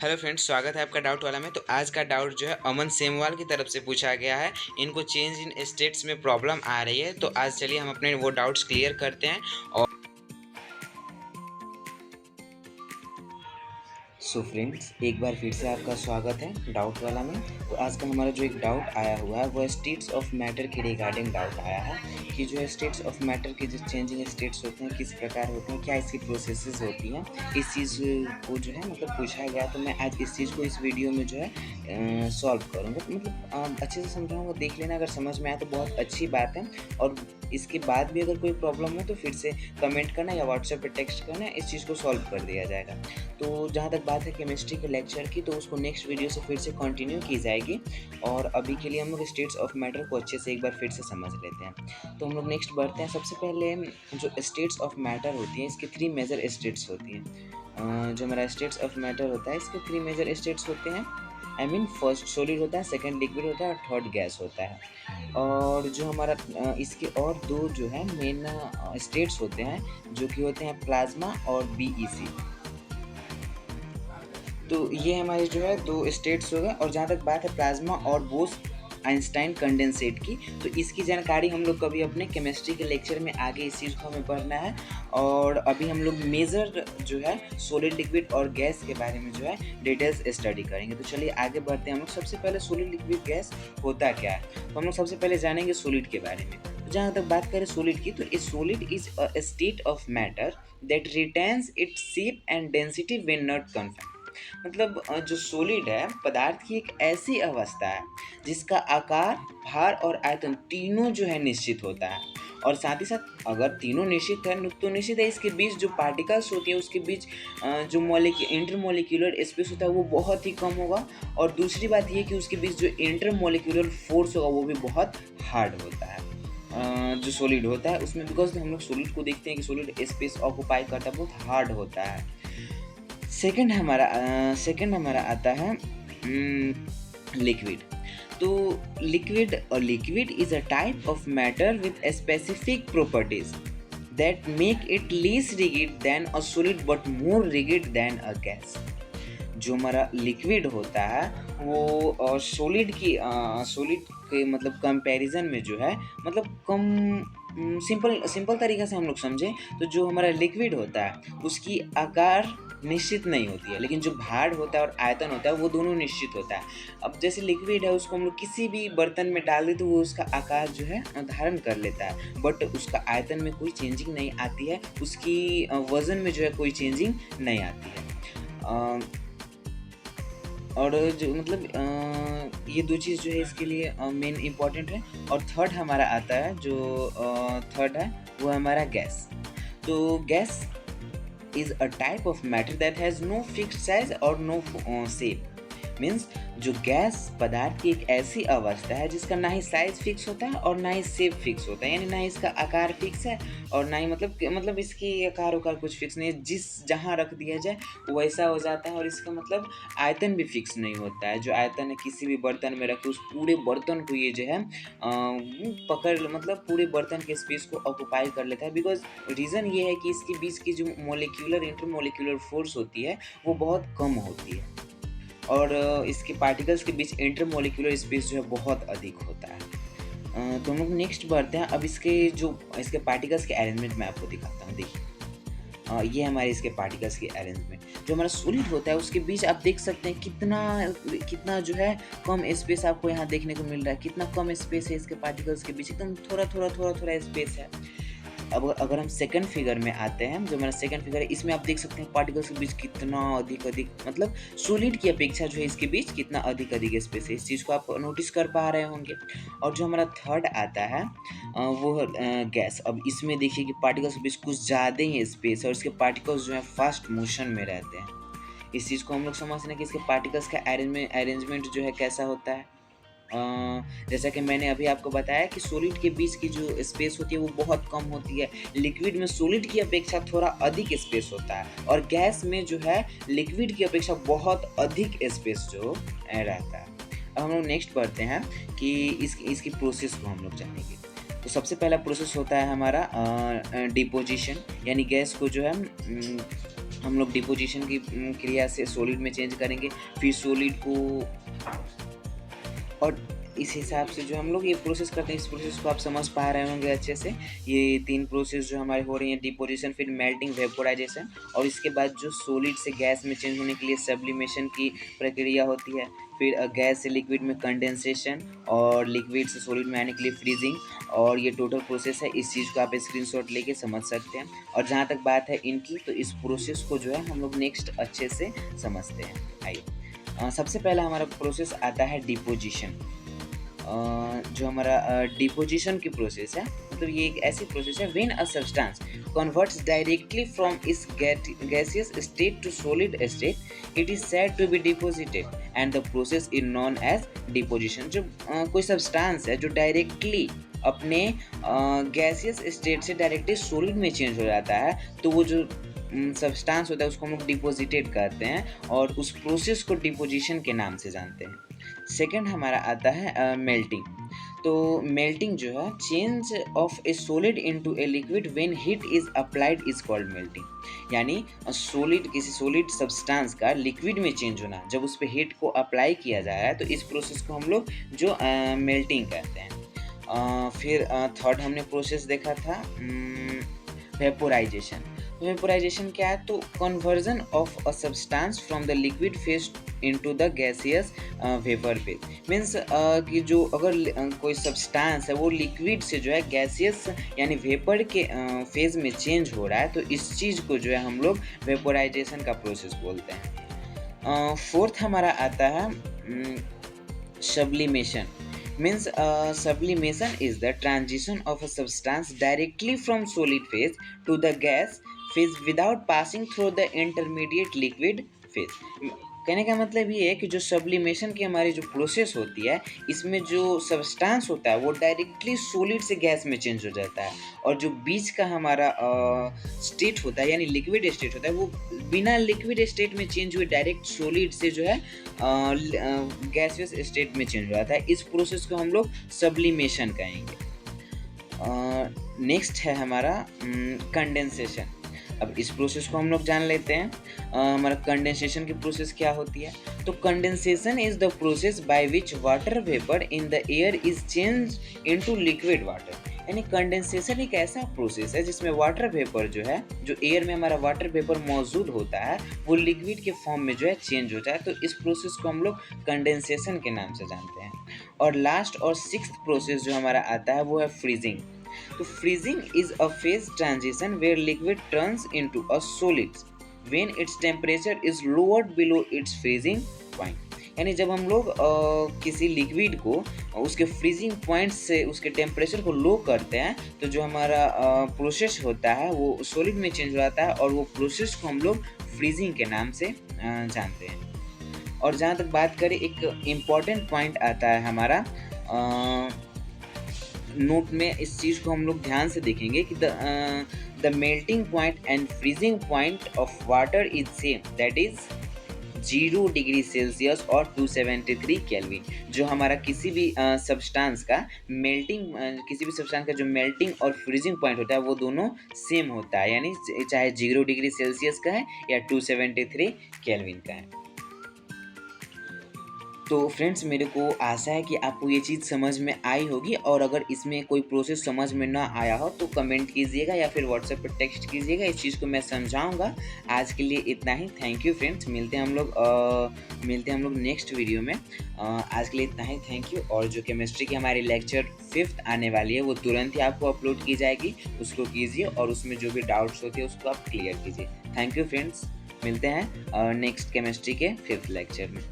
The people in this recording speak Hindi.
हेलो फ्रेंड्स, स्वागत है आपका डाउट वाला में। तो आज का डाउट जो है अमन सेमवाल की तरफ से पूछा गया है। इनको चेंज इन स्टेट्स में प्रॉब्लम आ रही है, तो आज चलिए हम अपने वो डाउट्स क्लियर करते हैं। और सो फ्रेंड्स, एक बार फिर से आपका स्वागत है डाउट वाला में। तो आज का हमारा जो एक डाउट आया हुआ है वो स्टेट्स ऑफ मैटर के रिगार्डिंग डाउट आया है कि जो है स्टेट्स ऑफ मैटर के जो चेंजिंग स्टेट्स होते हैं किस प्रकार होते हैं, क्या इसकी प्रोसेसेस होती हैं, इस चीज़ को जो है मतलब पूछा गया। तो मैं आज इस चीज़ को इस वीडियो में जो है सॉल्व करूँगा। तो मतलब अच्छे से समझाऊँगा, देख लेना, अगर समझ में आया तो बहुत अच्छी बात है। और इसके बाद भी अगर कोई प्रॉब्लम हो तो फिर से कमेंट करना या व्हाट्सएप पर टेक्स्ट करना, इस चीज़ को सॉल्व कर दिया जाएगा। तो जहाँ तक बात है केमिस्ट्री के लेक्चर की, तो उसको नेक्स्ट वीडियो से फिर से कंटिन्यू की जाएगी। और अभी के लिए हम लोग स्टेट्स ऑफ मैटर को अच्छे से एक बार फिर से समझ लेते हैं। तो हम लोग नेक्स्ट बढ़ते हैं। सबसे पहले जो स्टेट्स ऑफ मैटर होती हैं, इसकी 3 मेजर स्टेट्स होती हैं। जो हमारा स्टेट्स ऑफ मैटर होता है, इसके 3 मेजर स्टेट्स होते हैं। आई मीन फर्स्ट सॉलिड होता है, सेकंड लिक्विड होता है और थर्ड गैस होता है। और जो हमारा इसके और 2 जो है मेन स्टेट्स होते हैं, जो कि होते हैं प्लाज्मा और बीईसी। तो ये हमारे जो है 2 स्टेट्स हो गए। और जहाँ तक बात है प्लाज्मा और बोस आइंस्टाइन कंडेंसेट की, तो इसकी जानकारी हम लोग कभी अपने केमिस्ट्री के लेक्चर में आगे इस चीज़ को हमें पढ़ना है। और अभी हम लोग मेजर जो है सॉलिड, लिक्विड और गैस के बारे में जो है डिटेल्स स्टडी करेंगे। तो चलिए आगे बढ़ते हैं हम लोग। सबसे पहले सॉलिड, लिक्विड, गैस होता क्या है, तो हम लोग सबसे पहले जानेंगे सॉलिड के बारे में। तो जहाँ तक बात करें सॉलिड की, तो ए solid is a state of matter that retains its shape and density when not confined. मतलब जो सॉलिड है, पदार्थ की एक ऐसी अवस्था है जिसका आकार, भार और आयतन तीनों जो है निश्चित होता है। और साथ ही साथ अगर तीनों निश्चित है तो निश्चित है इसके बीच जो पार्टिकल्स होती है उसके बीच जो इंटरमोलिक्यूलर स्पेस होता है वो बहुत ही कम होगा। और दूसरी बात ये कि उसके बीच जो इंटरमोलिक्यूलर फोर्स होगा वो भी बहुत हार्ड होता है। जो सॉलिड होता है उसमें, बिकॉज हम लोग सॉलिड को देखते हैं कि सॉलिड स्पेस ऑक्यूपाई करता है, बहुत हार्ड होता है। सेकंड हमारा आता है लिक्विड। तो liquid is a type of matter with specific properties that make it less rigid than a solid but more rigid than a gas. जो हमारा लिक्विड होता है वो सॉलिड के मतलब कंपैरिजन में जो है मतलब कम सिंपल तरीके से हम लोग समझें तो जो हमारा लिक्विड होता है उसकी आकार निश्चित नहीं होती है, लेकिन जो भार होता है और आयतन होता है वो दोनों निश्चित होता है। अब जैसे लिक्विड है उसको हम लोग किसी भी बर्तन में डाल दें तो वो उसका आकार जो है धारण कर लेता है, बट उसका आयतन में कोई चेंजिंग नहीं आती है, उसकी वज़न में जो है कोई चेंजिंग नहीं आती है। और जो मतलब ये 2 चीज़ जो है इसके लिए मेन इम्पॉर्टेंट है। और थर्ड हमारा आता है जो थर्ड है वो है हमारा गैस। तो gas is a type of matter that has no fixed size or no shape। Means जो गैस पदार्थ की एक ऐसी अवस्था है जिसका ना ही साइज फिक्स होता है और ना ही शेप फिक्स होता है, यानी ना ही इसका आकार फिक्स है और ना ही मतलब इसकी आकार उकार कुछ फिक्स नहीं है, जिस जहाँ रख दिया जाए वैसा हो जाता है। और इसका मतलब आयतन भी फिक्स नहीं होता है, जो आयतन है किसी भी बर्तन में रखे उस पूरे बर्तन को ये जो है पकड़ मतलब पूरे बर्तन के स्पेस को ऑक्यूपाई कर लेता है। बिकॉज रीज़न ये है कि इसके बीच की जो मोलिक्यूलर इंटरमोलिक्यूलर फोर्स होती है वो बहुत कम होती है और इसके पार्टिकल्स के बीच इंटरमोलिक्यूलर स्पेस जो है बहुत अधिक होता है। तो हम लोग नेक्स्ट बढ़ते हैं। अब इसके पार्टिकल्स के अरेंजमेंट मैं आपको दिखाता हूँ। देखिए ये हमारे इसके पार्टिकल्स की अरेंजमेंट। जो हमारा सॉलिड होता है उसके बीच आप देख सकते हैं कितना जो है कम स्पेस आपको यहाँ देखने को मिल रहा है, कितना कम स्पेस है इसके पार्टिकल्स के बीच, एकदम थोड़ा स्पेस है। अब अगर हम सेकंड फिगर में आते हैं, जो हमारा सेकंड फिगर है इसमें आप देख सकते हैं पार्टिकल्स के बीच कितना अधिक मतलब सॉलिड की अपेक्षा जो है इसके बीच कितना अधिक स्पेस है, इस चीज़ को आप नोटिस कर पा रहे होंगे। और जो हमारा थर्ड आता है वो है गैस। अब इसमें देखिए कि पार्टिकल्स के बीच कुछ ज़्यादा ही स्पेस है और इसके पार्टिकल्स जो है फास्ट मोशन में रहते हैं। इस चीज़ को हम लोग समझते हैं कि इसके पार्टिकल्स का अरेंजमेंट जो है कैसा होता है। जैसा कि मैंने अभी आपको बताया कि सॉलिड के बीच की जो स्पेस होती है वो बहुत कम होती है, लिक्विड में सॉलिड की अपेक्षा थोड़ा अधिक स्पेस होता है और गैस में जो है लिक्विड की अपेक्षा बहुत अधिक स्पेस जो रहता है। अब हम लोग नेक्स्ट बढ़ते हैं कि इसकी प्रोसेस को हम लोग जानेंगे। तो सबसे पहला प्रोसेस होता है हमारा डिपोजिशन, यानी गैस को जो है हम लोग डिपोजिशन की क्रिया से सॉलिड में चेंज करेंगे, फिर सॉलिड को, और इस हिसाब से जो हम लोग ये प्रोसेस करते हैं, इस प्रोसेस को आप समझ पा रहे होंगे अच्छे से। ये 3 प्रोसेस जो हमारे हो रही हैं, डिपोजिशन, फिर मेल्टिंग, वेपोराइजेशन, और इसके बाद जो सॉलिड से गैस में चेंज होने के लिए सब्लिमेशन की प्रक्रिया होती है, फिर गैस से लिक्विड में कंडेंसेशन, और लिक्विड से सॉलिड में आने के लिए फ्रीजिंग। और ये टोटल प्रोसेस है, इस चीज़ को आप स्क्रीनशॉट लेके समझ सकते हैं। और जहाँ तक बात है इनकी, तो इस प्रोसेस को जो है हम लोग नेक्स्ट अच्छे से समझते हैं। आइए, सबसे पहला हमारा प्रोसेस आता है डिपोजिशन। जो हमारा डिपोजिशन की प्रोसेस है, मतलब ये एक ऐसी प्रोसेस है when a substance converts directly from इस gaseous state to solid state, it is said to be deposited and the process is known as deposition. जो कोई सब्सटेंस है जो डायरेक्टली अपने गैसियस स्टेट से डायरेक्टली सॉलिड में चेंज हो जाता है, तो वो जो सब्सटेंस होता है उसको हम लोग डिपोजिटेड कहते हैं, और उस प्रोसेस को डिपोजिशन के नाम से जानते हैं। सेकंड हमारा आता है मेल्टिंग। तो मेल्टिंग जो है, change of A solid into a liquid when heat is applied is called melting. यानी सॉलिड, किसी सॉलिड सब्सटेंस का लिक्विड में चेंज होना, जब उस पर हीट को अप्लाई किया जा रहा है, तो इस प्रोसेस को हम लोग जो मेल्टिंग कहते हैं। फिर थर्ड हमने प्रोसेस देखा था वेपोराइजेशन। वेपोराइजेशन क्या है? तो conversion of a substance from the liquid phase into the gaseous vapour phase. Means कि जो अगर कोई सब्सटेंस है वो लिक्विड से जो है गैसियस यानी वेपर के फेज में चेंज हो रहा है, तो इस चीज़ को जो है हम लोग वेपोराइजेशन का प्रोसेस बोलते हैं। फोर्थ हमारा आता है sublimation. Means sublimation is the transition of a substance directly from solid phase to the gas phase without passing through the intermediate liquid phase. कहने का मतलब ये है कि जो सब्लिमेशन की हमारी जो प्रोसेस होती है, इसमें जो सब्सटेंस होता है वो डायरेक्टली सॉलिड से गैस में चेंज हो जाता है, और जो बीच का हमारा स्टेट होता है यानी लिक्विड स्टेट होता है, वो बिना लिक्विड स्टेट में चेंज हुए डायरेक्ट सॉलिड से जो है गैसियस स्टेट में चेंज हो जाता है। इस प्रोसेस को हम लोग सब्लिमेशन कहेंगे। नेक्स्ट है हमारा कंडेंसेशन। अब इस प्रोसेस को हम लोग जान लेते हैं। हमारा कंडेंसेशन की प्रोसेस क्या होती है? तो condensation is the process by which water vapour in the air is change into liquid water. यानी कंडेंसेशन एक ऐसा प्रोसेस है जिसमें वाटर वेपर जो है, जो एयर में हमारा वाटर वेपर मौजूद होता है, वो लिक्विड के फॉर्म में जो है चेंज हो जाए, तो इस प्रोसेस को हम लोग कंडेंसेशन के नाम से जानते हैं। और लास्ट और सिक्स्थ प्रोसेस जो हमारा आता है वो है फ्रीजिंग। तो freezing is a phase transition where liquid turns into a solid when its temperature is lowered below its freezing point. यानी जब हम लोग किसी लिक्विड को उसके फ्रीजिंग पॉइंट से उसके टेम्परेचर को लो करते हैं, तो जो हमारा प्रोसेस होता है वो सॉलिड में चेंज हो जाता है, और वो प्रोसेस को हम लोग फ्रीजिंग के नाम से जानते हैं। और जहाँ तक बात करें, एक इम्पॉर्टेंट पॉइंट आता है हमारा नोट में, इस चीज़ को हम लोग ध्यान से देखेंगे कि the melting point and freezing point of water is same, that is 0 degree Celsius और 273 केल्विन। जो हमारा किसी भी सब्सटेंस का मेल्टिंग, किसी भी सब्सटेंस का जो मेल्टिंग और फ्रीजिंग पॉइंट होता है वो दोनों सेम होता है, यानी चाहे 0 डिग्री सेल्सियस का है या 273 केल्विन का है। तो फ्रेंड्स, मेरे को आशा है कि आपको ये चीज़ समझ में आई होगी, और अगर इसमें कोई प्रोसेस समझ में ना आया हो तो कमेंट कीजिएगा या फिर व्हाट्सएप पर टेक्स्ट कीजिएगा, इस चीज़ को मैं समझाऊंगा। आज के लिए इतना ही। थैंक यू फ्रेंड्स, मिलते हैं हम लोग नेक्स्ट वीडियो में। आज के लिए इतना ही, थैंक यू। और जो केमिस्ट्री की हमारी लेक्चर 5th आने वाली है वो तुरंत ही आपको अपलोड की जाएगी, उसको कीजिए, और उसमें जो भी डाउट्स होते हैं उसको आप क्लियर कीजिए। थैंक यू फ्रेंड्स, मिलते हैं नेक्स्ट केमिस्ट्री के 5th लेक्चर में।